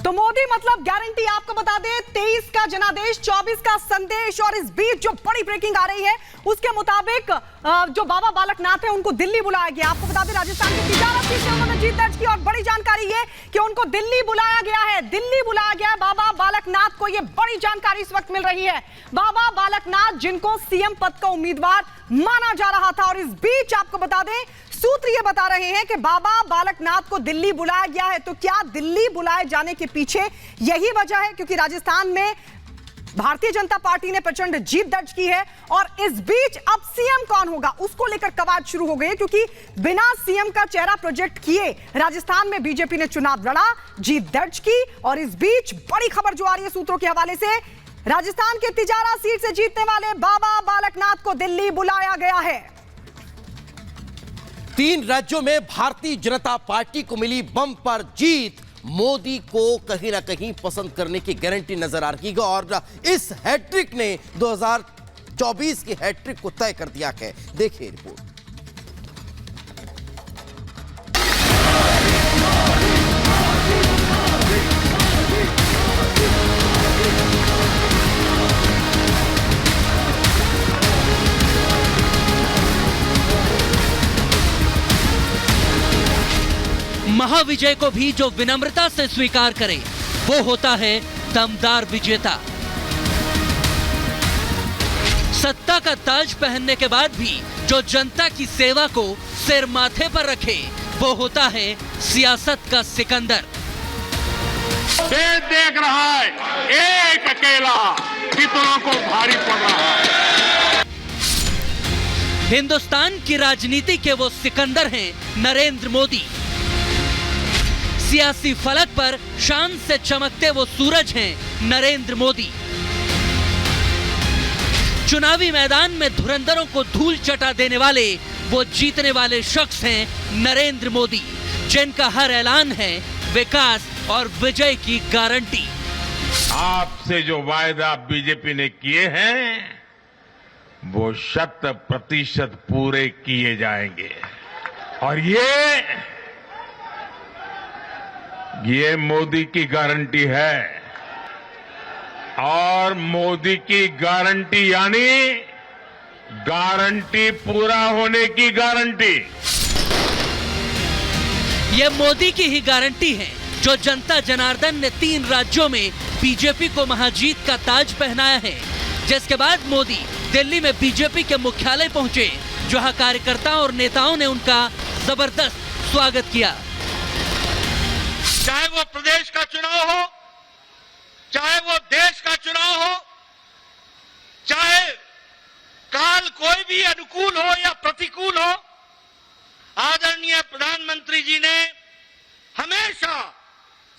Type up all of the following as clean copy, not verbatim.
तो मोदी मतलब गारंटी। आपको बता दें 23 का जनादेश, 24 का संदेश, और इस बीच जो बड़ी ब्रेकिंग आ रही है उसके मुताबिक जो बाबा बालकनाथ है उनको दिल्ली बुलाया गया। आपको बता दें राजस्थान की तिजारत सीट से उन्होंने जीत दर्ज की और बड़ी जानकारी ये कि उनको दिल्ली बुलाया गया है। दिल्ली बुलाया गया है बाबा बालकनाथ को, ये बड़ी जानकारी इस वक्त मिल रही है। बाबा बालकनाथ जिनको सीएम पद का उम्मीदवार माना जा रहा था, और इस बीच आपको बता दें सूत्र ये बता रहे हैं कि बाबा बालकनाथ को दिल्ली बुलाया गया है। तो क्या दिल्ली बुलाए जाने के पीछे यही वजह है क्योंकि राजस्थान में भारतीय जनता पार्टी ने प्रचंड जीत दर्ज की है, और इस बीच अब सीएम कौन होगा उसको लेकर कवायद शुरू हो गई, क्योंकि बिना सीएम का चेहरा प्रोजेक्ट किए राजस्थान में बीजेपी ने चुनाव लड़ा, जीत दर्ज की। और इस बीच बड़ी खबर जो आ रही है सूत्रों के हवाले से, राजस्थान के तिजारा सीट से जीतने वाले बाबा बालकनाथ को दिल्ली बुलाया गया है। 3 राज्यों में भारतीय जनता पार्टी को मिली बम्पर जीत, मोदी को कहीं ना कहीं पसंद करने की गारंटी नजर आ रही है, और इस हैट्रिक ने 2024 की हैट्रिक को तय कर दिया है। देखिए रिपोर्ट। महाविजय को भी जो विनम्रता से स्वीकार करे वो होता है दमदार विजेता। सत्ता का ताज पहनने के बाद भी जो जनता की सेवा को सिर माथे पर रखे वो होता है सियासत का सिकंदर। देश देख रहा है एक अकेला कितनों को भारी पड़ रहा है। हिंदुस्तान की राजनीति के वो सिकंदर हैं नरेंद्र मोदी। सियासी फलक पर शान से चमकते वो सूरज हैं नरेंद्र मोदी। चुनावी मैदान में धुरंधरों को धूल चटा देने वाले वो जीतने वाले शख्स हैं नरेंद्र मोदी, जिनका हर ऐलान है विकास और विजय की गारंटी। आपसे जो वायदा बीजेपी ने किए हैं वो 100% पूरे किए जाएंगे, और ये मोदी की गारंटी है। और मोदी की गारंटी यानी गारंटी पूरा होने की गारंटी। ये मोदी की ही गारंटी है जो जनता जनार्दन ने 3 राज्यों में बीजेपी को महाजीत का ताज पहनाया है, जिसके बाद मोदी दिल्ली में बीजेपी के मुख्यालय पहुंचे, जहां कार्यकर्ताओं और नेताओं ने उनका जबरदस्त स्वागत किया। चाहे वो प्रदेश का चुनाव हो, चाहे वो देश का चुनाव हो, चाहे काल कोई भी अनुकूल हो या प्रतिकूल हो, आदरणीय प्रधानमंत्री जी ने हमेशा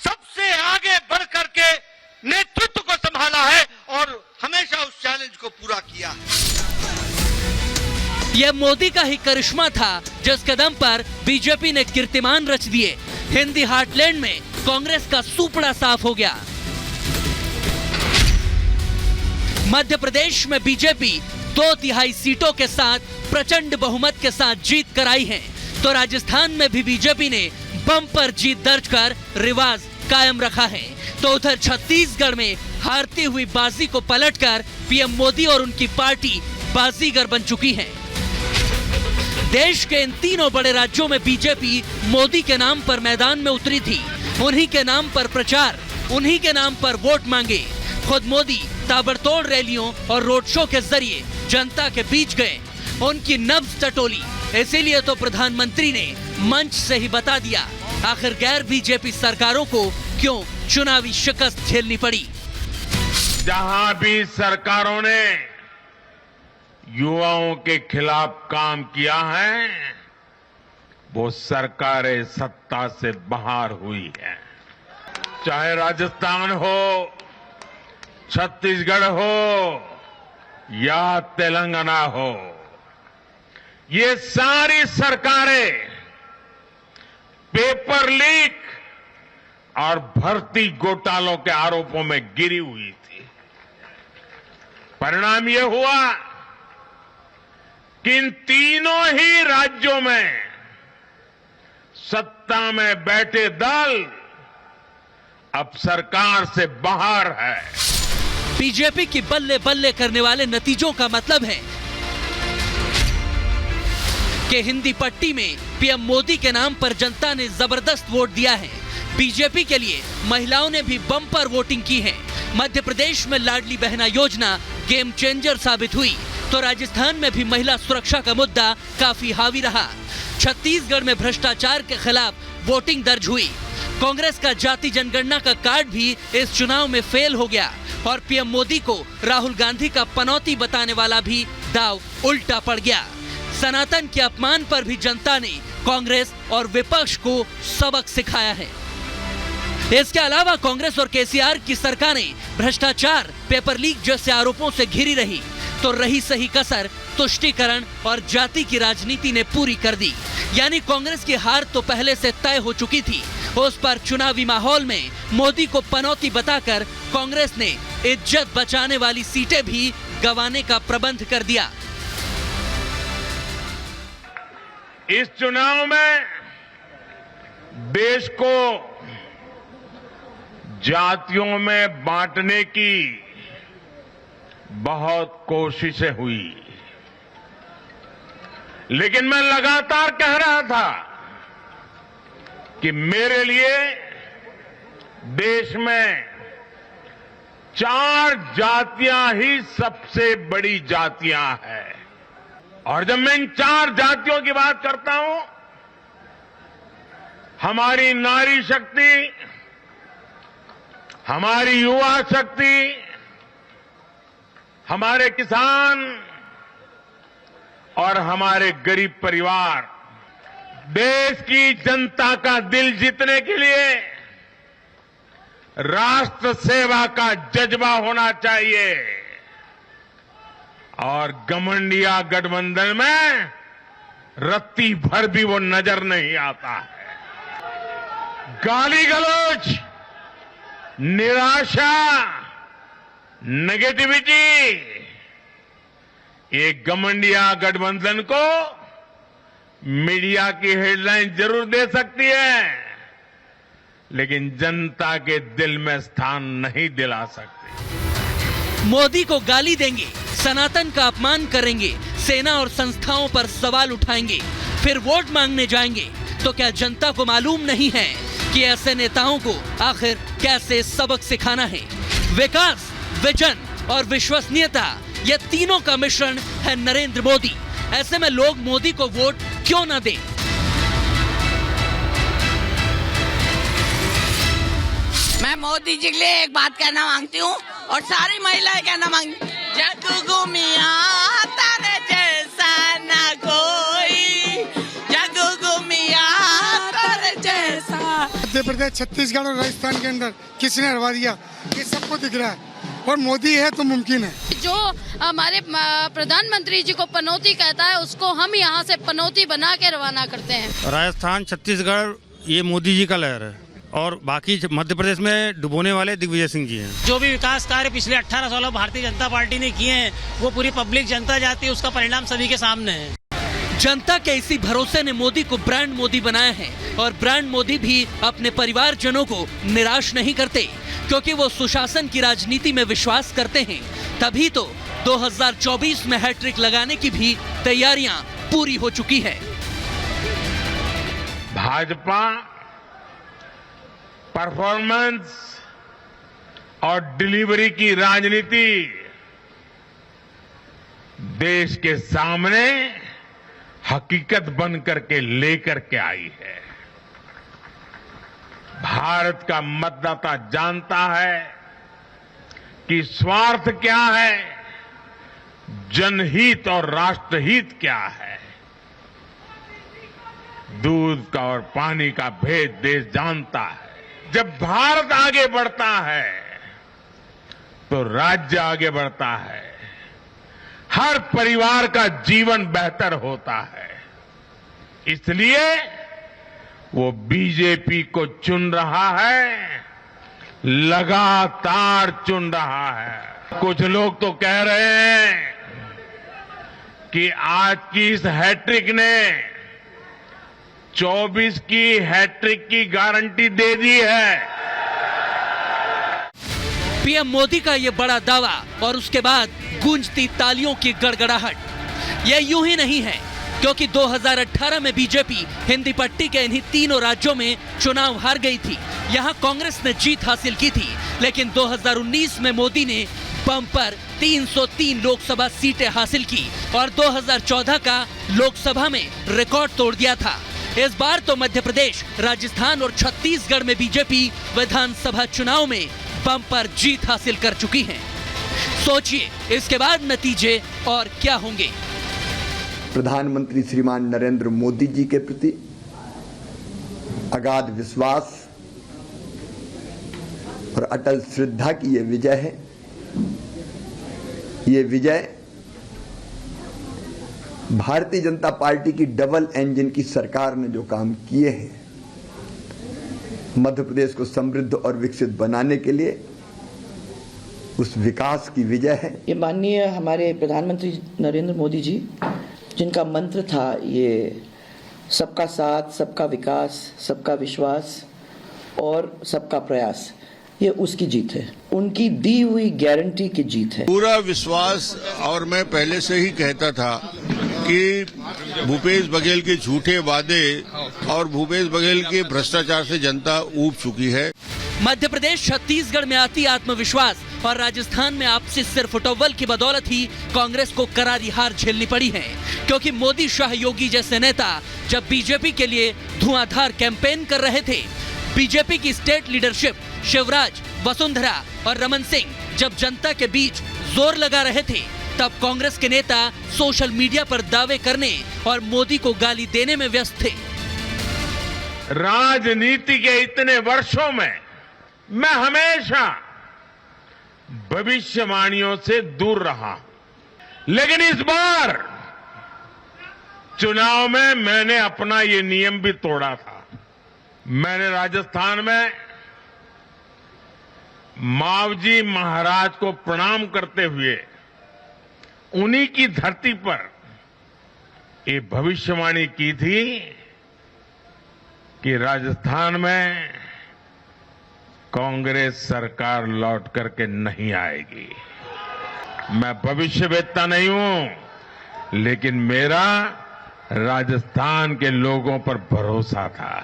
सबसे आगे बढ़ करके नेतृत्व को संभाला है और हमेशा उस चैलेंज को पूरा किया है। यह मोदी का ही करिश्मा था जिसके दम पर बीजेपी ने कीर्तिमान रच दिए। हिंदी हार्टलैंड में कांग्रेस का सुपड़ा साफ हो गया। मध्य प्रदेश में बीजेपी 2/3 सीटों के साथ प्रचंड बहुमत के साथ जीत कर आई है, तो राजस्थान में भी बीजेपी ने बम्पर जीत दर्ज कर रिवाज कायम रखा है। तो उधर छत्तीसगढ़ में हारती हुई बाजी को पलटकर पीएम मोदी और उनकी पार्टी बाजीगर बन चुकी है। देश के इन तीनों बड़े राज्यों में बीजेपी मोदी के नाम पर मैदान में उतरी थी। उन्हीं के नाम पर प्रचार, उन्हीं के नाम पर वोट मांगे। खुद मोदी ताबड़तोड़ रैलियों और रोड शो के जरिए जनता के बीच गए, उनकी नब्ज टटोली। इसीलिए तो प्रधानमंत्री ने मंच से ही बता दिया आखिर गैर बीजेपी सरकारों को क्यों चुनावी शिकस्त झेलनी पड़ी। जहां भी सरकारों ने युवाओं के खिलाफ काम किया है वो सरकारें सत्ता से बाहर हुई है। चाहे राजस्थान हो, छत्तीसगढ़ हो या तेलंगाना हो, ये सारी सरकारें पेपर लीक और भर्ती घोटालों के आरोपों में गिरी हुई थी। परिणाम यह हुआ कि इन तीनों ही राज्यों में सत्ता में बैठे दल अब सरकार से बाहर है। बीजेपी की बल्ले बल्ले करने वाले नतीजों का मतलब है कि हिंदी पट्टी में पीएम मोदी के नाम पर जनता ने जबरदस्त वोट दिया है। बीजेपी के लिए महिलाओं ने भी बम्पर वोटिंग की है। मध्य प्रदेश में लाडली बहना योजना गेम चेंजर साबित हुई, तो राजस्थान में भी महिला सुरक्षा का मुद्दा काफी हावी रहा। छत्तीसगढ़ में भ्रष्टाचार के खिलाफ वोटिंग दर्ज हुई। कांग्रेस का जाति जनगणना का कार्ड भी इस चुनाव में फेल हो गया और पीएम मोदी को राहुल गांधी का पनौती बताने वाला भी दाव उल्टा पड़ गया। सनातन के अपमान पर भी जनता ने कांग्रेस और विपक्ष को सबक सिखाया है। इसके अलावा कांग्रेस और केसीआर की सरकारें भ्रष्टाचार, पेपर लीक जैसे आरोपों से घिरी रही, तो रही सही कसर तुष्टीकरण और जाति की राजनीति ने पूरी कर दी। यानी कांग्रेस की हार तो पहले से तय हो चुकी थी, उस पर चुनावी माहौल में मोदी को पनौती बताकर कांग्रेस ने इज्जत बचाने वाली सीटें भी गंवाने का प्रबंध कर दिया। इस चुनाव में देश को जातियों में बांटने की बहुत कोशिशें हुई, लेकिन मैं लगातार कह रहा था कि मेरे लिए देश में 4 जातियां ही सबसे बड़ी जातियां हैं। और जब मैं इन 4 जातियों की बात करता हूं, हमारी नारी शक्ति, हमारी युवा शक्ति, हमारे किसान और हमारे गरीब परिवार, देश की जनता का दिल जीतने के लिए राष्ट्र सेवा का जज्बा होना चाहिए। और घमंडिया गठबंधन में रत्ती भर भी वो नजर नहीं आता है। गाली गलौज, निराशा, नेगेटिविटी, ये घमंडिया गठबंधन को मीडिया की हेडलाइन जरूर दे सकती है, लेकिन जनता के दिल में स्थान नहीं दिला सकती। मोदी को गाली देंगे, सनातन का अपमान करेंगे, सेना और संस्थाओं पर सवाल उठाएंगे, फिर वोट मांगने जाएंगे, तो क्या जनता को मालूम नहीं है कि ऐसे नेताओं को आखिर कैसे सबक सिखाना है? विकास, विजन और विश्वसनीयता, ये तीनों का मिश्रण है नरेंद्र मोदी। ऐसे में लोग मोदी को वोट क्यों न दें? मैं मोदी जी के लिए एक बात कहना मांगती हूँ और सारी महिलाएं कहना मांगती, जग घूमिया तारे जैसा ना कोई, जग घूमिया तारे जैसा। मध्य प्रदेश, छत्तीसगढ़ और राजस्थान के अंदर किसने हरवा दिया, ये सबको दिख रहा है, और मोदी है तो मुमकिन है। जो हमारे प्रधानमंत्री जी को पनौती कहता है, उसको हम यहाँ से पनौती बना के रवाना करते हैं। राजस्थान, छत्तीसगढ़, ये मोदी जी का लहर है, और बाकी मध्य प्रदेश में डुबोने वाले दिग्विजय सिंह जी हैं। जो भी विकास कार्य पिछले 18 सालों भारतीय जनता पार्टी ने किए हैं, वो पूरी पब्लिक जनता जाती है, उसका परिणाम सभी के सामने है। जनता के इसी भरोसे ने मोदी को ब्रांड मोदी बनाया है, और ब्रांड मोदी भी अपने परिवारजनों को निराश नहीं करते, क्योंकि वो सुशासन की राजनीति में विश्वास करते हैं। तभी तो 2024 में हैट्रिक लगाने की भी तैयारियां पूरी हो चुकी है। भाजपा परफॉर्मेंस और डिलीवरी की राजनीति देश के सामने हकीकत बन करके लेकर के आई है। भारत का मतदाता जानता है कि स्वार्थ क्या है, जनहित और राष्ट्रहित क्या है। दूध का और पानी का भेद देश जानता है। जब भारत आगे बढ़ता है तो राज्य आगे बढ़ता है, हर परिवार का जीवन बेहतर होता है। इसलिए वो बीजेपी को चुन रहा है, लगातार चुन रहा है। कुछ लोग तो कह रहे हैं कि आज की इस हैट्रिक ने 24 की हैट्रिक की गारंटी दे दी है। पीएम मोदी का ये बड़ा दावा और उसके बाद गूंजती तालियों की गड़गड़ाहट। ये यूं ही नहीं है, क्योंकि 2018 में बीजेपी हिंदी पट्टी के इन्हीं तीनों राज्यों में चुनाव हार गई थी। यहां कांग्रेस ने जीत हासिल की थी, लेकिन 2019 में मोदी ने बम्पर 303 लोकसभा सीटें हासिल की और 2014 का लोकसभा में रिकॉर्ड तोड़ दिया था। इस बार तो मध्य प्रदेश, राजस्थान और छत्तीसगढ़ में बीजेपी विधानसभा चुनाव में बम्पर जीत हासिल कर चुकी है। सोचिए इसके बाद नतीजे और क्या होंगे। प्रधानमंत्री श्रीमान नरेंद्र मोदी जी के प्रति अगाध विश्वास और अटल श्रद्धा की ये विजय है। ये विजय भारतीय जनता पार्टी की डबल इंजन की सरकार ने जो काम किए हैं, मध्य प्रदेश को समृद्ध और विकसित बनाने के लिए उस विकास की विजय है। ये माननीय हमारे प्रधानमंत्री नरेंद्र मोदी जी, जिनका मंत्र था ये सबका साथ, सबका विकास, सबका विश्वास और सबका प्रयास, ये उसकी जीत है, उनकी दी हुई गारंटी की जीत है। पूरा विश्वास, और मैं पहले से ही कहता था कि भूपेश बघेल के झूठे वादे और भूपेश बघेल के भ्रष्टाचार से जनता ऊब चुकी है। मध्य प्रदेश, छत्तीसगढ़ में आती आत्मविश्वास और राजस्थान में आपसी सिरफुटव्वल की बदौलत ही कांग्रेस को करारी हार झेलनी पड़ी है, क्योंकि मोदी, शाह, योगी जैसे नेता जब बीजेपी के लिए धुआंधार कैंपेन कर रहे थे, बीजेपी की स्टेट लीडरशिप शिवराज, वसुंधरा और रमन सिंह जब जनता के बीच जोर लगा रहे थे, तब कांग्रेस के नेता सोशल मीडिया पर दावे करने और मोदी को गाली देने में व्यस्त थे। राजनीति के इतने वर्षों में मैं हमेशा भविष्यवाणियों से दूर रहा, लेकिन इस बार चुनाव में मैंने अपना ये नियम भी तोड़ा था। मैंने राजस्थान में मावजी महाराज को प्रणाम करते हुए उन्हीं की धरती पर ये भविष्यवाणी की थी कि राजस्थान में कांग्रेस सरकार लौट करके नहीं आएगी। मैं भविष्यवेत्ता नहीं हूं, लेकिन मेरा राजस्थान के लोगों पर भरोसा था।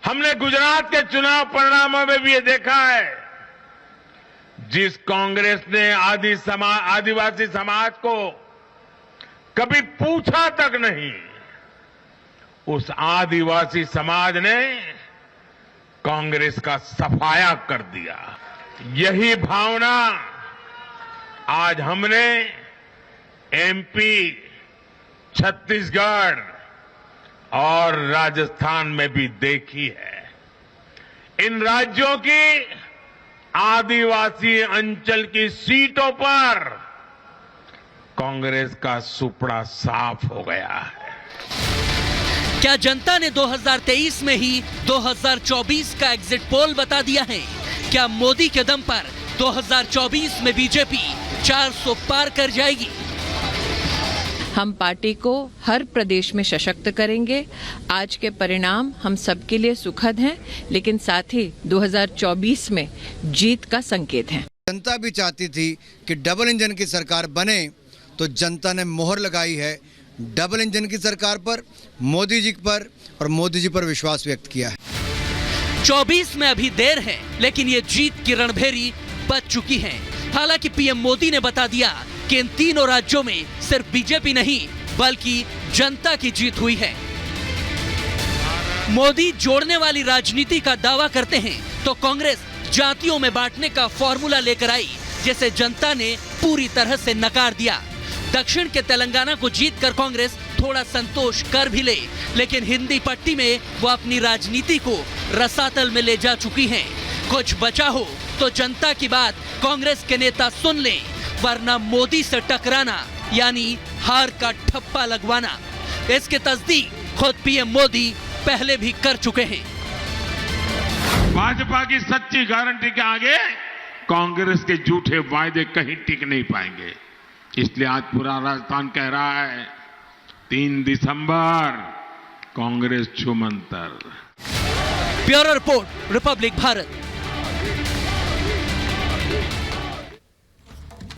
हमने गुजरात के चुनाव परिणामों में भी ये देखा है, जिस कांग्रेस ने आदिवासी समाज को कभी पूछा तक नहीं, उस आदिवासी समाज ने कांग्रेस का सफाया कर दिया। यही भावना आज हमने एमपी, छत्तीसगढ़ और राजस्थान में भी देखी है। इन राज्यों की आदिवासी अंचल की सीटों पर कांग्रेस का सुपड़ा साफ हो गया है। क्या जनता ने 2023 में ही 2024 का एग्जिट पोल बता दिया है? क्या मोदी के दम पर 2024 में बीजेपी 400 पार कर जाएगी? हम पार्टी को हर प्रदेश में सशक्त करेंगे। आज के परिणाम हम सबके लिए सुखद हैं, लेकिन साथ ही 2024 में जीत का संकेत है। जनता भी चाहती थी कि डबल इंजन की सरकार बने, तो जनता ने मोहर लगाई है डबल इंजन की सरकार पर, मोदी जी पर, और मोदी जी पर विश्वास व्यक्त किया है। 24 में अभी देर है, लेकिन ये जीत की रणभेरी बच चुकी है। हालांकि पीएम मोदी ने बता दिया कि इन तीनों राज्यों में सिर्फ बीजेपी नहीं, बल्कि जनता की जीत हुई है। मोदी जोड़ने वाली राजनीति का दावा करते हैं, तो कांग्रेस जातियों में बांटने का फॉर्मूला लेकर आई, जिसे जनता ने पूरी तरह से नकार दिया। दक्षिण के तेलंगाना को जीतकर कांग्रेस थोड़ा संतोष कर भी ले, लेकिन हिंदी पट्टी में वो अपनी राजनीति को रसातल में ले जा चुकी हैं। कुछ बचा हो तो जनता की बात कांग्रेस के नेता सुन लें, वरना मोदी से टकराना यानी हार का ठप्पा लगवाना, इसकी तस्दीक खुद पीएम मोदी पहले भी कर चुके हैं। भाजपा की सच्ची गारंटी के आगे कांग्रेस के झूठे वायदे कहीं टिक नहीं पाएंगे। इसलिए आज पूरा राजस्थान कह रहा है 3 दिसंबर कांग्रेस छूमंतर। Bureau report, Republic Bharat.